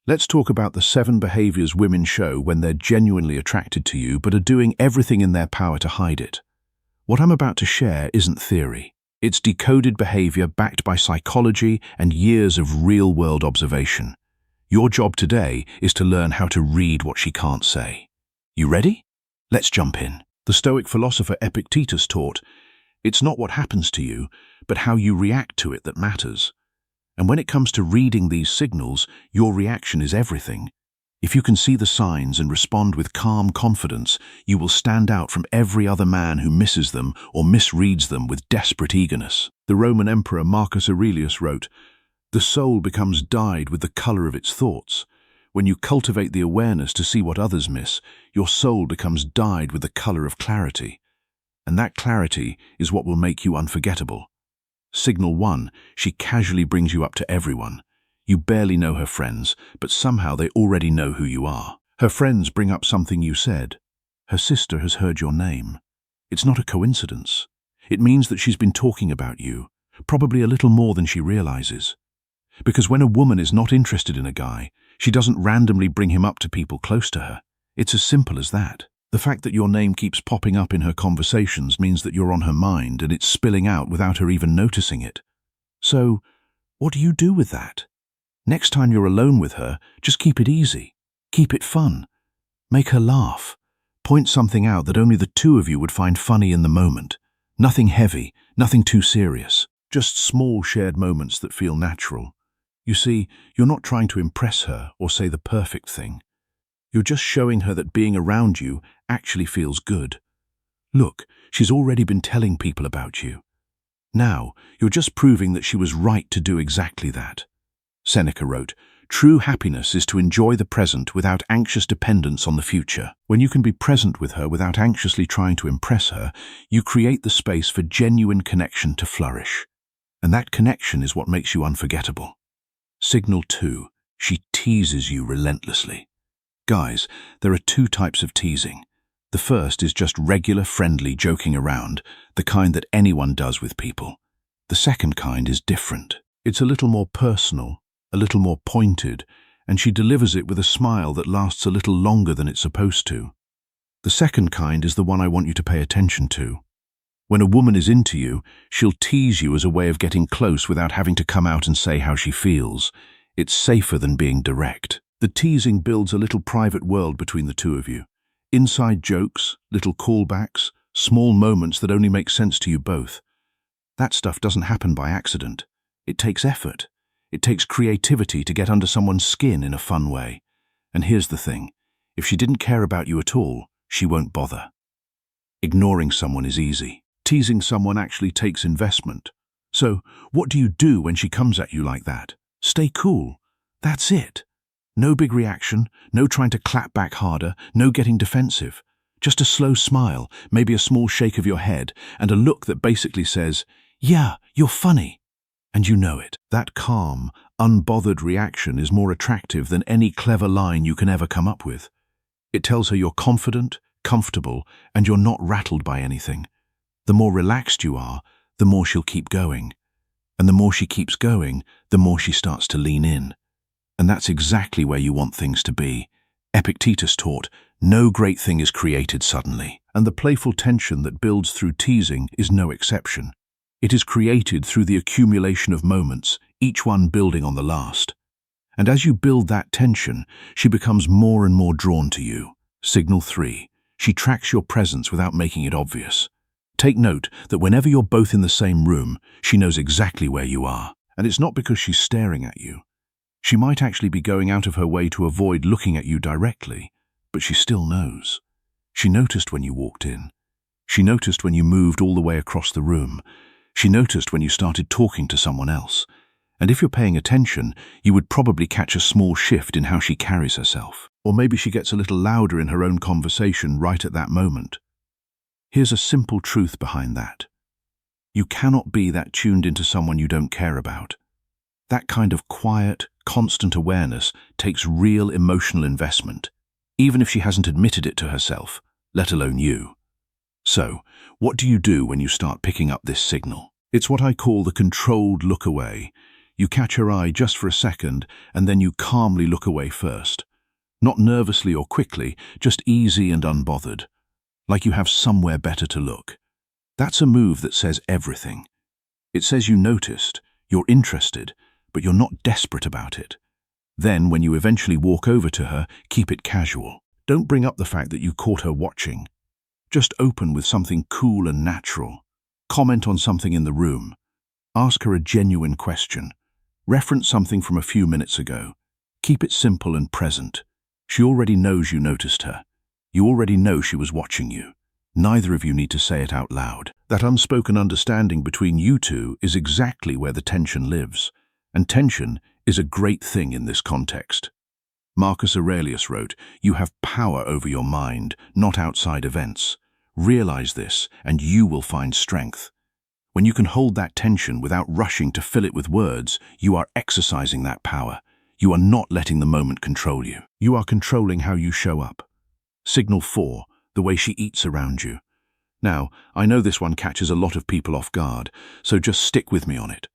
Let's talk about the 7 behaviors women show when they're genuinely attracted to you but are doing everything in their power to hide it. What I'm about to share isn't theory. It's decoded behavior backed by psychology and years of real-world observation. Your job today is to learn how to read what she can't say. You ready? Let's jump in. The Stoic philosopher Epictetus taught, it's not what happens to you, but how you react to it that matters. And when it comes to reading these signals, your reaction is everything. If you can see the signs and respond with calm confidence, you will stand out from every other man who misses them or misreads them with desperate eagerness. The Roman Emperor Marcus Aurelius wrote, "The soul becomes dyed with the color of its thoughts. When you cultivate the awareness to see what others miss, your soul becomes dyed with the color of clarity. And that clarity is what will make you unforgettable." Signal 1, she casually brings you up to everyone. You barely know her friends, but somehow they already know who you are. Her friends bring up something you said. Her sister has heard your name. It's not a coincidence. It means that she's been talking about you, probably a little more than she realizes. Because when a woman is not interested in a guy, she doesn't randomly bring him up to people close to her. It's as simple as that. The fact that your name keeps popping up in her conversations means that you're on her mind and it's spilling out without her even noticing it. So, what do you do with that? Next time you're alone with her, just keep it easy. Keep it fun. Make her laugh. Point something out that only the two of you would find funny in the moment. Nothing heavy, nothing too serious. Just small shared moments that feel natural. You see, you're not trying to impress her or say the perfect thing. You're just showing her that being around you actually feels good. Look, she's already been telling people about you. Now, you're just proving that she was right to do exactly that. Seneca wrote, "True happiness is to enjoy the present without anxious dependence on the future." When you can be present with her without anxiously trying to impress her, you create the space for genuine connection to flourish. And that connection is what makes you unforgettable. Signal 2, she teases you relentlessly. Guys, there are 2 types of teasing. The first is just regular, friendly joking around, the kind that anyone does with people. The second kind is different. It's a little more personal, a little more pointed, and she delivers it with a smile that lasts a little longer than it's supposed to. The second kind is the one I want you to pay attention to. When a woman is into you, she'll tease you as a way of getting close without having to come out and say how she feels. It's safer than being direct. The teasing builds a little private world between the two of you. Inside jokes, little callbacks, small moments that only make sense to you both. That stuff doesn't happen by accident. It takes effort. It takes creativity to get under someone's skin in a fun way. And here's the thing. If she didn't care about you at all, she won't bother. Ignoring someone is easy. Teasing someone actually takes investment. So, what do you do when she comes at you like that? Stay cool. That's it. No big reaction, no trying to clap back harder, no getting defensive. Just a slow smile, maybe a small shake of your head, and a look that basically says, "Yeah, you're funny." And you know it. That calm, unbothered reaction is more attractive than any clever line you can ever come up with. It tells her you're confident, comfortable, and you're not rattled by anything. The more relaxed you are, the more she'll keep going. And the more she keeps going, the more she starts to lean in. And that's exactly where you want things to be. Epictetus taught, no great thing is created suddenly. And the playful tension that builds through teasing is no exception. It is created through the accumulation of moments, each one building on the last. And as you build that tension, she becomes more and more drawn to you. Signal 3, she tracks your presence without making it obvious. Take note that whenever you're both in the same room, she knows exactly where you are. And it's not because she's staring at you. She might actually be going out of her way to avoid looking at you directly, but she still knows. She noticed when you walked in. She noticed when you moved all the way across the room. She noticed when you started talking to someone else. And if you're paying attention, you would probably catch a small shift in how she carries herself. Or maybe she gets a little louder in her own conversation right at that moment. Here's a simple truth behind that. You cannot be that tuned into someone you don't care about. That kind of quiet, constant awareness takes real emotional investment, even if she hasn't admitted it to herself, let alone you. So, what do you do when you start picking up this signal? It's what I call the controlled look away. You catch her eye just for a second, and then you calmly look away first. Not nervously or quickly, just easy and unbothered, like you have somewhere better to look. That's a move that says everything. It says you noticed, you're interested, but you're not desperate about it. Then, when you eventually walk over to her, keep it casual. Don't bring up the fact that you caught her watching. Just open with something cool and natural. Comment on something in the room. Ask her a genuine question. Reference something from a few minutes ago. Keep it simple and present. She already knows you noticed her. You already know she was watching you. Neither of you need to say it out loud. That unspoken understanding between you two is exactly where the tension lives. And tension is a great thing in this context. Marcus Aurelius wrote, "You have power over your mind, not outside events. Realize this, and you will find strength." When you can hold that tension without rushing to fill it with words, you are exercising that power. You are not letting the moment control you. You are controlling how you show up. Signal 4, the way she eats around you. Now, I know this one catches a lot of people off guard, so just stick with me on it.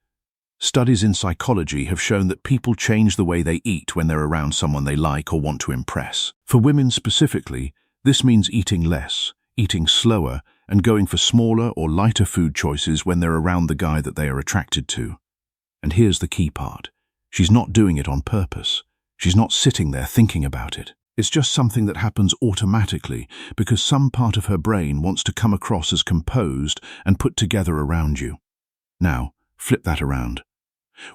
Studies in psychology have shown that people change the way they eat when they're around someone they like or want to impress. For women specifically, this means eating less, eating slower, and going for smaller or lighter food choices when they're around the guy that they are attracted to. And here's the key part. She's not doing it on purpose. She's not sitting there thinking about it. It's just something that happens automatically because some part of her brain wants to come across as composed and put together around you. Now, flip that around.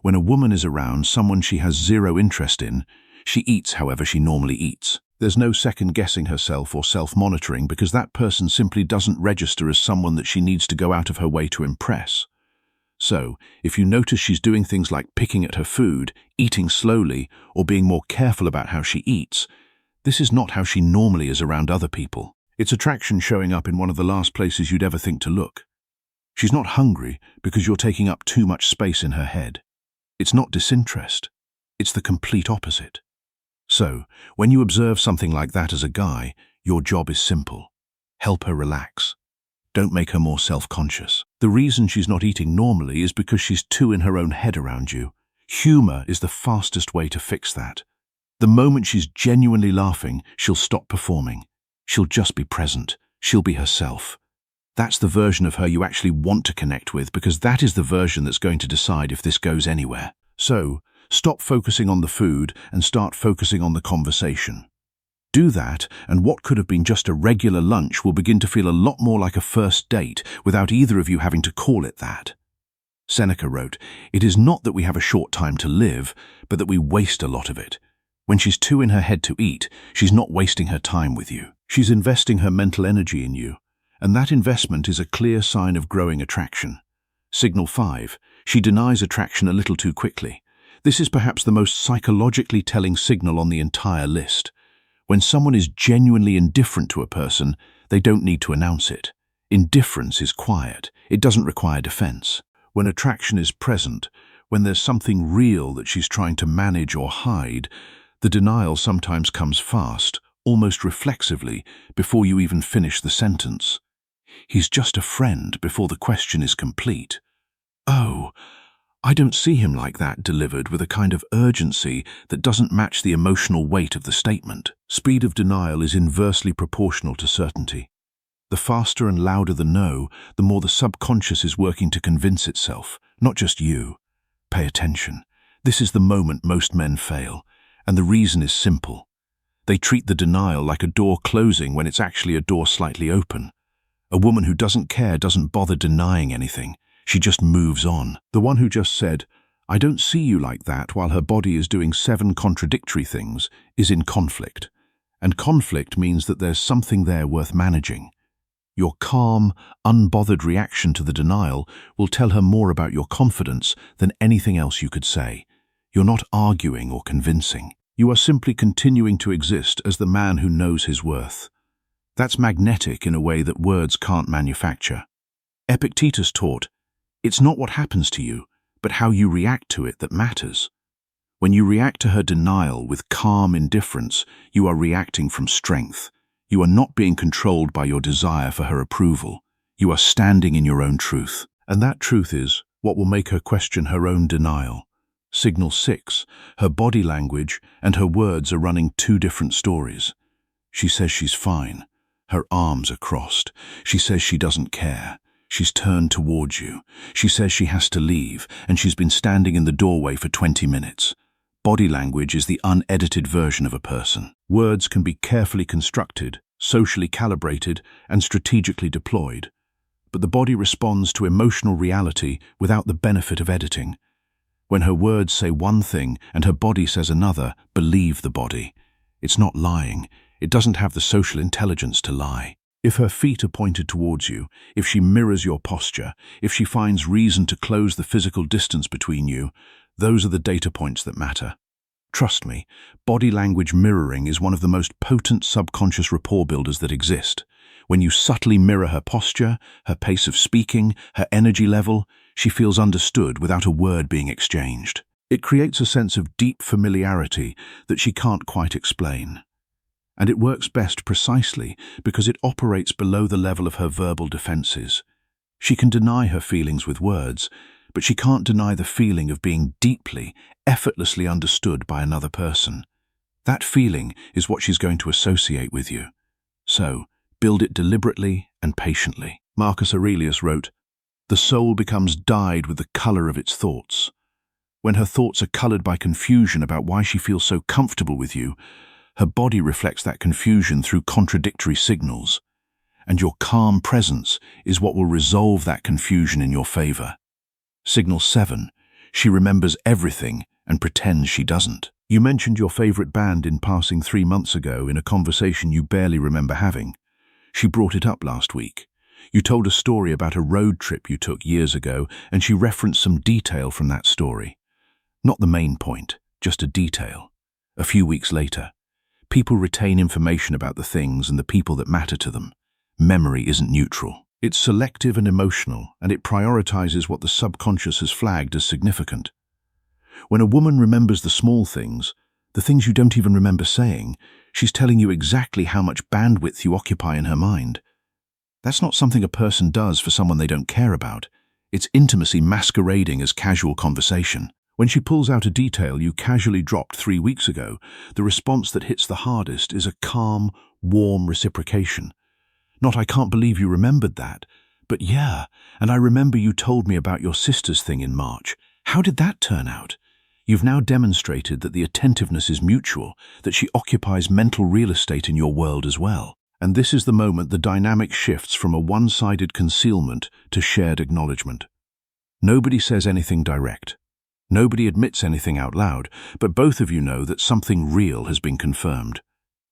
When a woman is around someone she has zero interest in, she eats however she normally eats. There's no second-guessing herself or self-monitoring because that person simply doesn't register as someone that she needs to go out of her way to impress. So, if you notice she's doing things like picking at her food, eating slowly, or being more careful about how she eats, this is not how she normally is around other people. It's attraction showing up in one of the last places you'd ever think to look. She's not hungry because you're taking up too much space in her head. It's not disinterest. It's the complete opposite. So, when you observe something like that as a guy, your job is simple. Help her relax. Don't make her more self-conscious. The reason she's not eating normally is because she's too in her own head around you. Humor is the fastest way to fix that. The moment she's genuinely laughing, she'll stop performing. She'll just be present. She'll be herself. That's the version of her you actually want to connect with because that is the version that's going to decide if this goes anywhere. So, stop focusing on the food and start focusing on the conversation. Do that, and what could have been just a regular lunch will begin to feel a lot more like a first date without either of you having to call it that. Seneca wrote, "It is not that we have a short time to live, but that we waste a lot of it." When she's too in her head to eat, she's not wasting her time with you. She's investing her mental energy in you, and that investment is a clear sign of growing attraction. Signal 5, she denies attraction a little too quickly. This is perhaps the most psychologically telling signal on the entire list. When someone is genuinely indifferent to a person, they don't need to announce it. Indifference is quiet. It doesn't require defense. When attraction is present, when there's something real that she's trying to manage or hide, the denial sometimes comes fast, almost reflexively, before you even finish the sentence. "He's just a friend," before the question is complete. "Oh, I don't see him like that," delivered with a kind of urgency that doesn't match the emotional weight of the statement. Speed of denial is inversely proportional to certainty. The faster and louder the no, the more the subconscious is working to convince itself, not just you. Pay attention. This is the moment most men fail, and the reason is simple. They treat the denial like a door closing when it's actually a door slightly open. A woman who doesn't care doesn't bother denying anything. She just moves on. The one who just said, "I don't see you like that," while her body is doing 7 contradictory things, is in conflict. And conflict means that there's something there worth managing. Your calm, unbothered reaction to the denial will tell her more about your confidence than anything else you could say. You're not arguing or convincing. You are simply continuing to exist as the man who knows his worth. That's magnetic in a way that words can't manufacture. Epictetus taught, "It's not what happens to you, but how you react to it that matters." When you react to her denial with calm indifference, you are reacting from strength. You are not being controlled by your desire for her approval. You are standing in your own truth. And that truth is what will make her question her own denial. Signal 6, her body language and her words are running two different stories. She says she's fine. Her arms are crossed. She says she doesn't care. She's turned towards you. She says she has to leave, and she's been standing in the doorway for 20 minutes. Body language is the unedited version of a person. Words can be carefully constructed, socially calibrated, and strategically deployed. But the body responds to emotional reality without the benefit of editing. When her words say one thing and her body says another, believe the body. It's not lying. It doesn't have the social intelligence to lie. If her feet are pointed towards you, if she mirrors your posture, if she finds reason to close the physical distance between you, those are the data points that matter. Trust me, body language mirroring is one of the most potent subconscious rapport builders that exist. When you subtly mirror her posture, her pace of speaking, her energy level, she feels understood without a word being exchanged. It creates a sense of deep familiarity that she can't quite explain. And it works best precisely because it operates below the level of her verbal defenses. She can deny her feelings with words, but she can't deny the feeling of being deeply, effortlessly understood by another person. That feeling is what she's going to associate with you. So, build it deliberately and patiently. Marcus Aurelius wrote, "The soul becomes dyed with the color of its thoughts." When her thoughts are colored by confusion about why she feels so comfortable with you, her body reflects that confusion through contradictory signals. And your calm presence is what will resolve that confusion in your favor. Signal 7. She remembers everything and pretends she doesn't. You mentioned your favorite band in passing 3 months ago in a conversation you barely remember having. She brought it up last week. You told a story about a road trip you took years ago, and she referenced some detail from that story. Not the main point, just a detail. A few weeks later, people retain information about the things and the people that matter to them. Memory isn't neutral. It's selective and emotional, and it prioritizes what the subconscious has flagged as significant. When a woman remembers the small things, the things you don't even remember saying, she's telling you exactly how much bandwidth you occupy in her mind. That's not something a person does for someone they don't care about. It's intimacy masquerading as casual conversation. When she pulls out a detail you casually dropped 3 weeks ago, the response that hits the hardest is a calm, warm reciprocation. Not, "I can't believe you remembered that," but "Yeah, and I remember you told me about your sister's thing in March. How did that turn out?" You've now demonstrated that the attentiveness is mutual, that she occupies mental real estate in your world as well. And this is the moment the dynamic shifts from a one-sided concealment to shared acknowledgement. Nobody says anything direct. Nobody admits anything out loud, but both of you know that something real has been confirmed.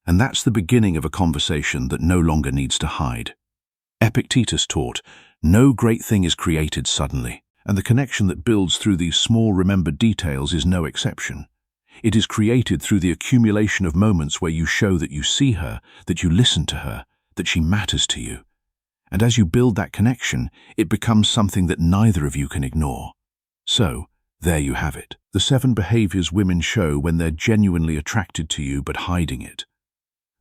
And that's the beginning of a conversation that no longer needs to hide. Epictetus taught, "No great thing is created suddenly," and the connection that builds through these small remembered details is no exception. It is created through the accumulation of moments where you show that you see her, that you listen to her, that she matters to you. And as you build that connection, it becomes something that neither of you can ignore. So, there you have it. The 7 behaviors women show when they're genuinely attracted to you but hiding it.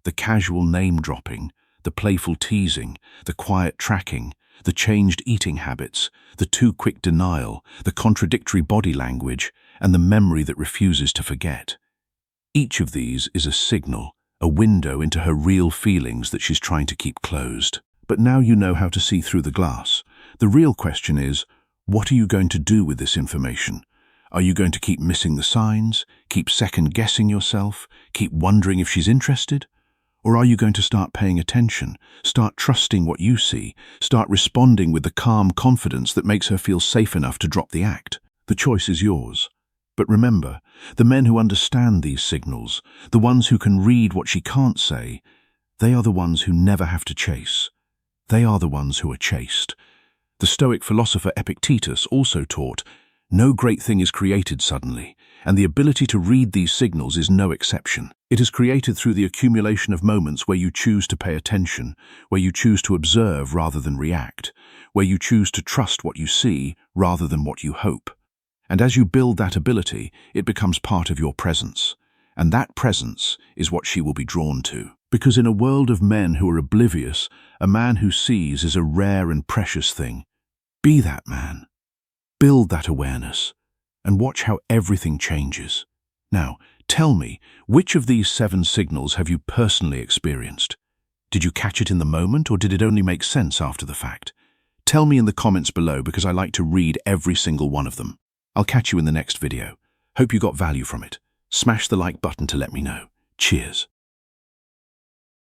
The casual name-dropping, the playful teasing, the quiet tracking, the changed eating habits, the too quick denial, the contradictory body language, and the memory that refuses to forget. Each of these is a signal, a window into her real feelings that she's trying to keep closed. But now you know how to see through the glass. The real question is, what are you going to do with this information? Are you going to keep missing the signs, keep second-guessing yourself, keep wondering if she's interested? Or are you going to start paying attention, start trusting what you see, start responding with the calm confidence that makes her feel safe enough to drop the act? The choice is yours. But remember, the men who understand these signals, the ones who can read what she can't say, they are the ones who never have to chase. They are the ones who are chased. The Stoic philosopher Epictetus also taught, "No great thing is created suddenly," and the ability to read these signals is no exception. It is created through the accumulation of moments where you choose to pay attention, where you choose to observe rather than react, where you choose to trust what you see rather than what you hope. And as you build that ability, it becomes part of your presence. And that presence is what she will be drawn to. Because in a world of men who are oblivious, a man who sees is a rare and precious thing. Be that man. Build that awareness. and watch how everything changes. Now, tell me, which of these 7 signals have you personally experienced? Did you catch it in the moment, or did it only make sense after the fact? Tell me in the comments below, because I like to read every single one of them. I'll catch you in the next video. Hope you got value from it. Smash the like button to let me know. Cheers.